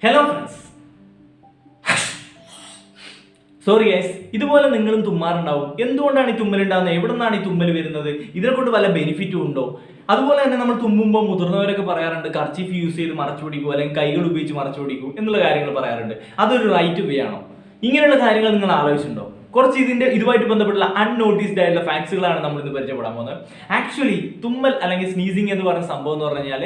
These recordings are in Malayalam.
ഹലോ ഫ്രണ്ട്സ്, സോറി ഗൈസ്, ഇതുപോലെ നിങ്ങളും തുമ്മാറുണ്ടാവും. എന്തുകൊണ്ടാണ് ഈ തുമ്മലുണ്ടാകുന്നത്? എവിടെ നിന്നാണ് ഈ തുമ്മൽ വരുന്നത്? ഇതിനെ കൊണ്ട് വല്ല ബെനിഫിറ്റും ഉണ്ടോ? അതുപോലെ തന്നെ നമ്മൾ തുമ്മുമ്പോൾ മുതിർന്നവരൊക്കെ പറയാറുണ്ട് കർച്ചീഫ് യൂസ് ചെയ്ത് മറച്ചു പിടിക്കൂ, അല്ലെങ്കിൽ കൈകൾ ഉപയോഗിച്ച് മറച്ചു പിടിക്കൂ എന്നുള്ള കാര്യങ്ങൾ പറയാറുണ്ട്. അതൊരു റൈറ്റ് വേ ആണോ? ഇങ്ങനെയുള്ള കാര്യങ്ങൾ നിങ്ങൾ ആലോചിച്ചിട്ടുണ്ടോ? കുറച്ച് ഇതുമായിട്ട് ബന്ധപ്പെട്ടുള്ള അൺനോട്ടീസ്ഡ് ആയിട്ടുള്ള ഫാക്ട്സുകളാണ് നമ്മൾ ഇന്ന് പരിചയപ്പെടാൻ പോകുന്നത്. ആക്ച്വലി തുമ്മൽ അല്ലെങ്കിൽ സ്നീസിങ് എന്ന് പറയുന്ന സംഭവം എന്ന് പറഞ്ഞു കഴിഞ്ഞാൽ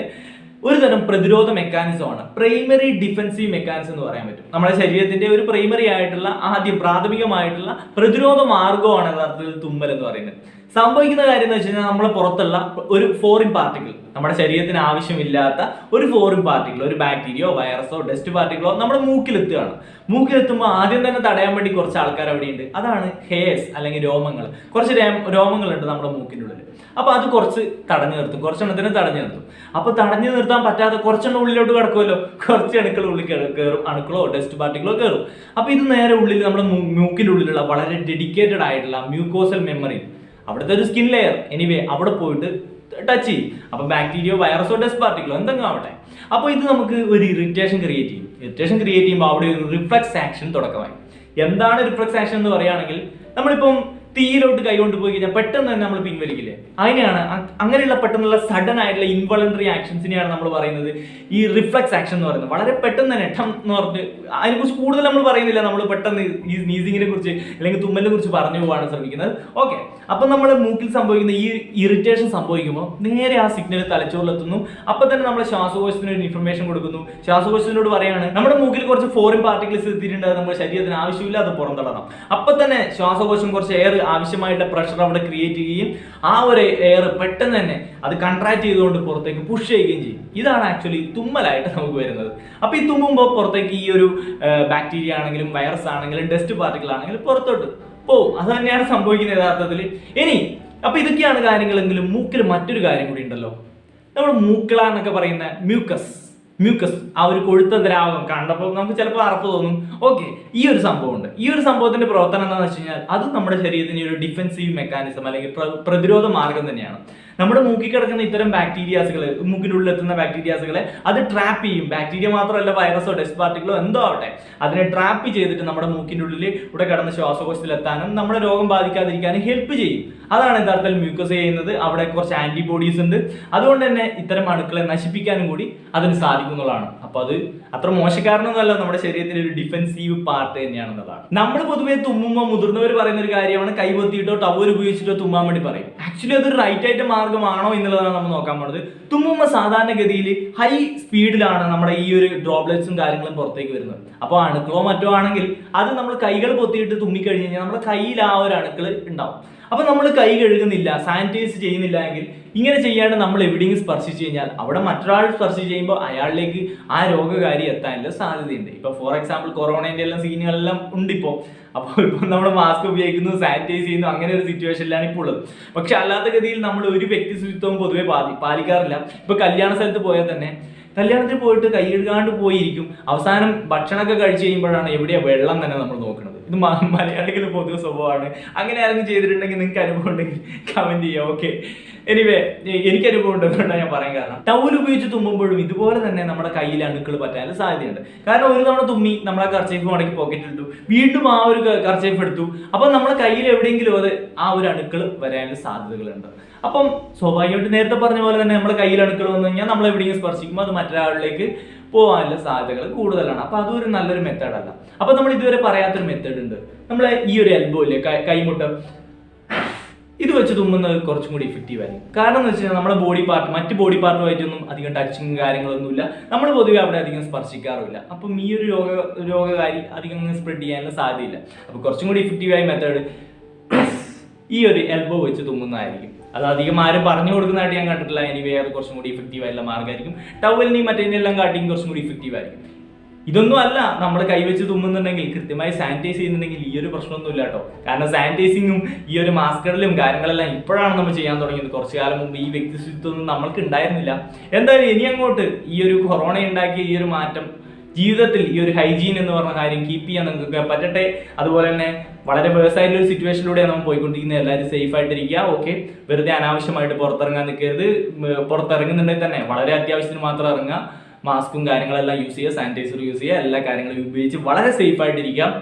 ഒരു തരം പ്രതിരോധ മെക്കാനിസമാണ്. പ്രൈമറി ഡിഫെൻസീവ് മെക്കാനിസം എന്ന് പറയാൻ പറ്റും. നമ്മുടെ ശരീരത്തിന്റെ ഒരു പ്രൈമറി ആയിട്ടുള്ള പ്രാഥമികമായിട്ടുള്ള പ്രതിരോധ മാർഗമാണ് യഥാർത്ഥത്തിൽ തുമ്മൽ എന്ന് പറയുന്നത്. സംഭവിക്കുന്ന കാര്യം എന്ന് വെച്ച് കഴിഞ്ഞാൽ നമ്മളെ പുറത്തുള്ള ഒരു ഫോറിൻ പാർട്ടിക്കിൾ, നമ്മുടെ ശരീരത്തിന് ആവശ്യമില്ലാത്ത ഒരു ഫോറിൻ പാർട്ടിക്കിൾ, ഒരു ബാക്ടീരിയോ വൈറസോ ഡസ്റ്റ് പാർട്ടിക്കിളോ നമ്മുടെ മൂക്കിലെത്തുകയാണ്. മൂക്കിലെത്തുമ്പോൾ ആദ്യം തന്നെ തടയാൻ വേണ്ടി കുറച്ച് ആൾക്കാർ അവിടെയുണ്ട്. അതാണ് ഹെയർസ് അല്ലെങ്കിൽ രോമങ്ങൾ. കുറച്ച് രോമങ്ങളുണ്ട് നമ്മുടെ മൂക്കിൻ്റെ ഉള്ളിൽ. അപ്പൊ അത് കുറച്ച് തടഞ്ഞു നിർത്തും, കുറച്ചെണ്ണത്തിന് തടഞ്ഞു നിർത്തും. അപ്പൊ തടഞ്ഞു നിർത്താൻ പറ്റാതെ കുറച്ചെണ്ണം ഉള്ളിലോട്ട് കിടക്കുമല്ലോ, കുറച്ച് അണുക്കൾ ഉള്ളിൽ കയറും, അണുക്കളോ ഡസ്റ്റ് പാർട്ടിക്കിളോ കയറും. അപ്പൊ ഇത് നേരെ ഉള്ളിൽ നമ്മുടെ മൂക്കിൻ്റെ ഉള്ളിലുള്ള വളരെ ഡെഡിക്കേറ്റഡ് ആയിട്ടുള്ള മ്യൂക്കോസൽ മെമ്മറി, അവിടുത്തെ ഒരു സ്കിൻ ലെയർ അവിടെ പോയിട്ട് ടച്ച് ചെയ്യും. അപ്പൊ ബാക്ടീരിയോ വൈറസോ ഡസ്റ്റ് പാർട്ടിക്കിളോ എന്തെങ്കിലും ആവട്ടെ. അപ്പോൾ ഇത് നമുക്ക് ഒരു ഇറിറ്റേഷൻ ക്രിയേറ്റ് ചെയ്യും. ഇറിറ്റേഷൻ ക്രിയേറ്റ് ചെയ്യുമ്പോൾ അവിടെ ഒരു റിഫ്ലക്സ് ആക്ഷൻ തുടക്കമായി. എന്താണ് റിഫ്ലക്സ് ആക്ഷൻ എന്ന് പറയുകയാണെങ്കിൽ, നമ്മളിപ്പം തീയിലോട്ട് കൈ കൊണ്ട് പോയി കഴിഞ്ഞാൽ പെട്ടെന്ന് തന്നെ നമ്മൾ പിൻവലിക്കില്ലേ, അതിനെയാണ് അങ്ങനെയുള്ള പെട്ടെന്നുള്ള സഡൻ ആയിട്ടുള്ള ഇൻവോളണ്ടറി ആക്ഷൻസിനെയാണ് നമ്മൾ പറയുന്നത് ഈ റിഫ്ലക്സ് ആക്ഷൻ എന്ന് പറയുന്നത്. വളരെ പെട്ടെന്ന് തന്നെ ടം എന്ന് പറഞ്ഞിട്ട് അതിനെക്കുറിച്ച് കൂടുതൽ നമ്മൾ പറയുന്നില്ല. നമ്മൾ പെട്ടെന്ന് ഈ സ്നീസിങ്ങിനെ കുറിച്ച് അല്ലെങ്കിൽ തുമ്മലിനെ കുറിച്ച് പറഞ്ഞു പോകാണ് ശ്രമിക്കുന്നത്. ഓക്കെ, അപ്പൊ നമ്മുടെ മൂക്കിൽ സംഭവിക്കുന്ന ഈ ഇറിറ്റേഷൻ സംഭവിക്കുമ്പോൾ നേരെ ആ സിഗ്നൽ തലച്ചോറിലെത്തുന്നു. അപ്പൊ തന്നെ നമ്മുടെ ശ്വാസകോശത്തിന് ഒരു ഇൻഫർമേഷൻ കൊടുക്കുന്നു. ശ്വാസകോശത്തിനോട് പറയാണ് നമ്മുടെ മൂക്കിൽ കുറച്ച് ഫോറിൻ പാർട്ടിക്കിൾസ് എത്തിയിട്ടുണ്ട്, അത് നമ്മുടെ ശരീരത്തിന് ആവശ്യമില്ല, അത് പുറന്തള്ളണം. അപ്പൊ തന്നെ ശ്വാസകോശം കുറച്ച് എയർ ആവശ്യമായിട്ടുള്ള പ്രഷർ അവിടെ ക്രിയേറ്റ് ചെയ്യുകയും ആ ഒരു എയർ പെട്ടെന്ന് തന്നെ അത് കൺട്രാക്ട് ചെയ്തുകൊണ്ട് പുറത്തേക്ക് പുഷ് ചെയ്യുകയും ചെയ്യും. ഇതാണ് ആക്ച്വലി തുമ്മലായിട്ട് നമുക്ക് വരുന്നത്. അപ്പൊ ഈ തുമ്മുമ്പോൾ പുറത്തേക്ക് ഈ ഒരു ബാക്ടീരിയ ആണെങ്കിലും വൈറസ് ആണെങ്കിലും ഡസ്റ്റ് പാർട്ടിക്കിൾ ആണെങ്കിലും പുറത്തോട്ട് പോവും. അത് തന്നെയാണ് സംഭവിക്കുന്നത് യഥാർത്ഥത്തിൽ. ഇനി അപ്പൊ ഇതൊക്കെയാണ് കാര്യങ്ങളെങ്കിലും മൂക്കിൽ മറ്റൊരു കാര്യം കൂടി ഉണ്ടല്ലോ. നമ്മുടെ മൂക്കിള എന്നൊക്കെ പറയുന്ന മ്യൂക്കസ് ആ ഒരു കൊഴുത്ത ദ്രാവകം കണ്ടപ്പോൾ നമുക്ക് ചിലപ്പോൾ അറപ്പ് തോന്നും. ഓക്കെ, ഈ ഒരു സംഭവമുണ്ട്. ഈ ഒരു സംഭവത്തിന്റെ പ്രവർത്തനം എന്താണെന്ന് വെച്ച് കഴിഞ്ഞാൽ അത് നമ്മുടെ ശരീരത്തിന് ഒരു ഡിഫെൻസീവ് മെക്കാനിസം അല്ലെങ്കിൽ പ്രതിരോധ മാർഗം തന്നെയാണ്. നമ്മുടെ മൂക്കിൽ കിടക്കുന്ന ഇത്തരം ബാക്ടീരിയാസുകൾ, മൂക്കിനുള്ളിൽ എത്തുന്ന ബാക്ടീരിയാസുകളെ അത് ട്രാപ്പ് ചെയ്യും. ബാക്ടീരിയ മാത്രമല്ല, വൈറസോ ഡസ്റ്റ് പാർട്ടിക്കിളോ എന്തോ ആവട്ടെ, അതിനെ ട്രാപ്പ് ചെയ്തിട്ട് നമ്മുടെ മൂക്കിൻ്റെ ഉള്ളിൽ ഇവിടെ കിടന്ന് ശ്വാസകോശത്തിൽ എത്താനും നമ്മുടെ രോഗം ബാധിക്കാതിരിക്കാനും ഹെൽപ്പ് ചെയ്യും. അതാണ് യഥാർത്ഥത്തിൽ മ്യൂക്കസ് ചെയ്യുന്നത്. അവിടെ കുറച്ച് ആന്റിബോഡീസ് ഉണ്ട്. അതുകൊണ്ട് തന്നെ ഇത്തരം അണുക്കളെ നശിപ്പിക്കാനും കൂടി അതിന് സാധിക്കുന്നതാണ്. അപ്പൊ അത് അത്ര മോശക്കാരനൊന്നുമല്ല, നമ്മുടെ ശരീരത്തിന്റെ ഒരു ഡിഫെൻസീവ് പാർട്ട് തന്നെയാണെന്നുള്ളതാണ്. നമ്മൾ പൊതുവെ തുമ്മുമ്പോൾ മുതിർന്നവർ പറയുന്ന ഒരു കാര്യമാണ് കൈ പൊത്തിയിട്ടോ ടവൽ ഉപയോഗിച്ചിട്ടോ തുമ്മാൻ വേണ്ടി പറയും. ആക്ച്വലി അതൊരു റൈറ്റ് ആയിട്ട് മാർഗമാണോ എന്നുള്ളതാണ് നമ്മൾ നോക്കാൻ പോകുന്നത്. തുമ്മുമ്പോൾ സാധാരണഗതിയിൽ ഹൈ സ്പീഡിലാണ് നമ്മുടെ ഈ ഒരു ഡ്രോപ്ലെറ്റ്സും കാര്യങ്ങളും പുറത്തേക്ക് വരുന്നത്. അപ്പോൾ അണുക്കളോ മറ്റോ ആണെങ്കിൽ അത് നമ്മൾ കൈകൾ പൊത്തിയിട്ട് തുമ്മിക്കഴിഞ്ഞ് കഴിഞ്ഞാൽ നമ്മുടെ കയ്യിൽ ആ ഒരു അണുക്കൾ ഉണ്ടാവും. അപ്പൊ നമ്മൾ കൈ കഴുകുന്നില്ല, സാനിറ്റൈസ് ചെയ്യുന്നില്ല എങ്കിൽ, ഇങ്ങനെ ചെയ്യാണ്ട് നമ്മൾ എവിടെയെങ്കിലും സ്പർശിച്ചു കഴിഞ്ഞാൽ അവിടെ മറ്റൊരാൾ സ്പർശിച്ച് ചെയ്യുമ്പോൾ അയാളിലേക്ക് ആ രോഗകാരി എത്താനുള്ള സാധ്യതയുണ്ട്. ഇപ്പൊ ഫോർ എക്സാമ്പിൾ കൊറോണയുടെ എല്ലാം സീനുകളെല്ലാം ഉണ്ട് ഇപ്പോൾ. അപ്പോൾ ഇപ്പം നമ്മൾ മാസ്ക് ഉപയോഗിക്കുന്നു, സാനിറ്റൈസ് ചെയ്യുന്നു, അങ്ങനെ ഒരു സിറ്റുവേഷനിലാണ് ഇപ്പോൾ ഉള്ളത്. പക്ഷെ അല്ലാത്ത ഗതിയിൽ നമ്മൾ ഒരു വ്യക്തി ശുചിത്വം പൊതുവെ പാലിക്കാറില്ല. ഇപ്പൊ കല്യാണ സ്ഥലത്ത് പോയാൽ തന്നെ കല്യാണത്തിൽ പോയിട്ട് കൈ കഴുകാണ്ട് പോയിരിക്കും. അവസാനം ഭക്ഷണമൊക്കെ കഴിച്ചു കഴിയുമ്പോഴാണ് എവിടെയാ വെള്ളം തന്നെ നമ്മൾ നോക്കുന്നത്. ഇത് മലയാളികൾ പൊതുവെ സ്വഭാവമാണ്. അങ്ങനെ ആരെങ്കിലും ചെയ്തിട്ടുണ്ടെങ്കിൽ നിങ്ങൾക്ക് അനുഭവം ഉണ്ടെങ്കിൽ കമന്റ് ചെയ്യാം. ഓക്കെ, എനിവേ എനിക്ക് അനുഭവം ഉണ്ടെന്നുകൊണ്ടാണ് ഞാൻ പറയാൻ കാരണം. ടവൽ ഉപയോഗിച്ച് തുമ്മുമ്പോഴും ഇതുപോലെ തന്നെ നമ്മുടെ കയ്യിൽ അണുക്കൾ പറ്റാൻ സാധ്യതയുണ്ട്. കാരണം ഒരു തവണ തുമ്മി നമ്മളെ കർച്ചീഫ് മടക്കി പോക്കറ്റിൽ ഇട്ടു, വീണ്ടും ആ ഒരു കർച്ചീഫ് എടുത്തു, അപ്പൊ നമ്മുടെ കയ്യിൽ എവിടെയെങ്കിലും അത് ആ ഒരു അണുക്കൾ വരാനുള്ള സാധ്യതകളുണ്ട്. അപ്പം സ്വാഭാവികമായിട്ട് നേരത്തെ പറഞ്ഞ പോലെ തന്നെ നമ്മുടെ കയ്യിൽ അണുക്കൾ വന്നു കഴിഞ്ഞാൽ നമ്മൾ എവിടെയെങ്കിലും സ്പർശിക്കുമ്പോൾ അത് മറ്റൊരാളിലേക്ക് പോകാനുള്ള സാധ്യതകൾ കൂടുതലാണ്. അപ്പൊ അതൊരു നല്ലൊരു മെത്തേഡല്ല. അപ്പൊ നമ്മൾ ഇതുവരെ പറയാത്തൊരു മെത്തേഡ് ഉണ്ട്. നമ്മളെ ഈ ഒരു എൽബോ ഇല്ലേ, കൈമുട്ട, ഇത് വെച്ച് തുമ്മുന്നത് കുറച്ചും കൂടി ഇഫക്റ്റീവ് ആയിരിക്കും. കാരണം എന്ന് വെച്ച് കഴിഞ്ഞാൽ നമ്മുടെ മറ്റ് ബോഡി പാർട്ടുമായിട്ടൊന്നും അധികം ടച്ചിങ് കാര്യങ്ങളൊന്നുമില്ല. നമ്മൾ പൊതുവെ അവിടെ അധികം സ്പർശിക്കാറില്ല. അപ്പം ഈ ഒരു രോഗകാരി അധികം സ്പ്രെഡ് ചെയ്യാനുള്ള സാധ്യതയില്ല. അപ്പൊ കുറച്ചും കൂടി ഇഫക്റ്റീവായ മെത്തേഡ് ഈ ഒരു എൽബോ വെച്ച് തുമ്മുന്നതായിരിക്കും. അത് അധികം ആരും പറഞ്ഞു കൊടുക്കുന്നതായിട്ട് ഞാൻ കണ്ടിട്ടില്ല. എനിവേ അത് കുറച്ചും കൂടി ഇഫക്റ്റീവ് ആയിട്ടുള്ള മാർഗ്ഗമായിരിക്കും. ടവലിനെയും മറ്റേതിനെല്ലാം കാട്ടിയും കുറച്ചും കൂടി ഇഫക്റ്റീവ് ആയിരിക്കും. ഇതൊന്നും അല്ല, നമ്മൾ കൈവച്ച് തുമ്മുന്നുണ്ടെങ്കിൽ, കൃത്യമായി സാനിറ്റൈസ് ചെയ്യുന്നുണ്ടെങ്കിൽ ഈ ഒരു പ്രശ്നമൊന്നുമില്ല കേട്ടോ. കാരണം സാനിറ്റൈസിങ്ങും ഈ ഒരു മാസ്കുകളിലും കാര്യങ്ങളെല്ലാം ഇപ്പോഴാണ് നമ്മൾ ചെയ്യാൻ തുടങ്ങിയത്. കുറച്ചു കാലം മുമ്പ് ഈ വ്യക്തി ശുചിത്വമൊന്നും നമ്മൾക്ക് ഉണ്ടായിരുന്നില്ല. എന്തായാലും ഇനി അങ്ങോട്ട് ഈ ഒരു കൊറോണ ഉണ്ടാക്കിയ ഈ ഒരു മാറ്റം ജീവിതത്തിൽ ഈ ഒരു ഹൈജീൻ എന്ന് പറഞ്ഞ കാര്യം കീപ്പ് ചെയ്യാൻ നിങ്ങൾക്ക് പറ്റട്ടെ. അതുപോലെ തന്നെ വളരെ വേഴ്സായിട്ടുള്ള ഒരു സിറ്റുവേഷനിലൂടെയാണ് നമ്മൾ പോയിക്കൊണ്ടിരിക്കുന്നത്. എല്ലാവരും സേഫ് ആയിട്ടിരിക്കുക. ഓക്കെ, വെറുതെ അനാവശ്യമായിട്ട് പുറത്തിറങ്ങാൻ നിൽക്കരുത്. പുറത്തിറങ്ങുന്നുണ്ടെങ്കിൽ തന്നെ വളരെ അത്യാവശ്യത്തിന് മാത്രം ഇറങ്ങുക. മാസ്കും കാര്യങ്ങളെല്ലാം യൂസ് ചെയ്യുക, സാനിറ്റൈസർ യൂസ് ചെയ്യുക, എല്ലാ കാര്യങ്ങളും ഉപയോഗിച്ച് വളരെ സേഫ് ആയിട്ടിരിക്കാം.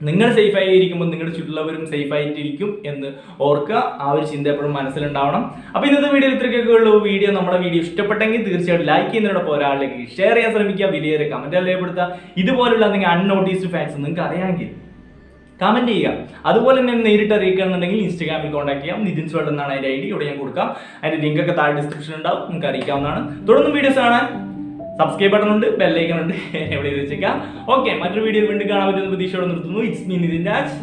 നിങ്ങൾ സേഫ് ആയിരിക്കുമ്പോൾ നിങ്ങളുടെ ചുറ്റുള്ളവരും സേഫ് ആയിട്ടിരിക്കും എന്ന് ഓർക്കുക. ആ ഒരു ചിന്ത എപ്പോഴും മനസ്സിലുണ്ടാവണം. അപ്പോൾ ഇന്നത്തെ വീഡിയോയിൽ ഇത്രയൊക്കെ ഉള്ളൂ. നമ്മുടെ വീഡിയോ ഇഷ്ടപ്പെട്ടെങ്കിൽ തീർച്ചയായിട്ടും ലൈക്ക് ചെയ്യുന്നതിനോടൊപ്പം ഒരാളിലേക്ക് ഷെയർ ചെയ്യാൻ ശ്രമിക്കുക, വലിയൊരു കമന്റ് രേഖപ്പെടുത്തുക. ഇതുപോലുള്ള എന്തെങ്കിലും അൺനോട്ടീസ്ഡ് ഫാക്ട്സ് നിങ്ങൾക്ക് അറിയാമെങ്കിൽ കമന്റ് ചെയ്യുക. അതുപോലെ തന്നെ നേരിട്ട് അറിയിക്കുകയാണെന്നുണ്ടെങ്കിൽ ഇൻസ്റ്റാഗ്രാമിൽ കോൺടാക്ട് ചെയ്യാം. നിതിൻസ് വേൾഡ് എന്നാണ് അതിന്റെ ID. ഇവിടെ ഞാൻ കൊടുക്കാം. അതിന്റെ ലിങ്ക് ഒക്കെ താഴെ ഡിസ്ക്രിപ്ഷൻ ഉണ്ടാവും, നിങ്ങൾക്ക് അറിയിക്കാവുന്നതാണ്. തുടർന്ന് വീഡിയോസ് കാണാൻ സബ്സ്ക്രൈബ് ബട്ടൺ ഉണ്ട്, ബെല്ലൈക്കൺ ഉണ്ട്, എവിടെ വെച്ചേക്കാം. ഓക്കെ, മറ്റൊരു വീഡിയോ വീണ്ടും കാണാൻ പറ്റുന്ന പ്രതീക്ഷയോടെ നിർത്തുന്നു. It's me Nitin Raj.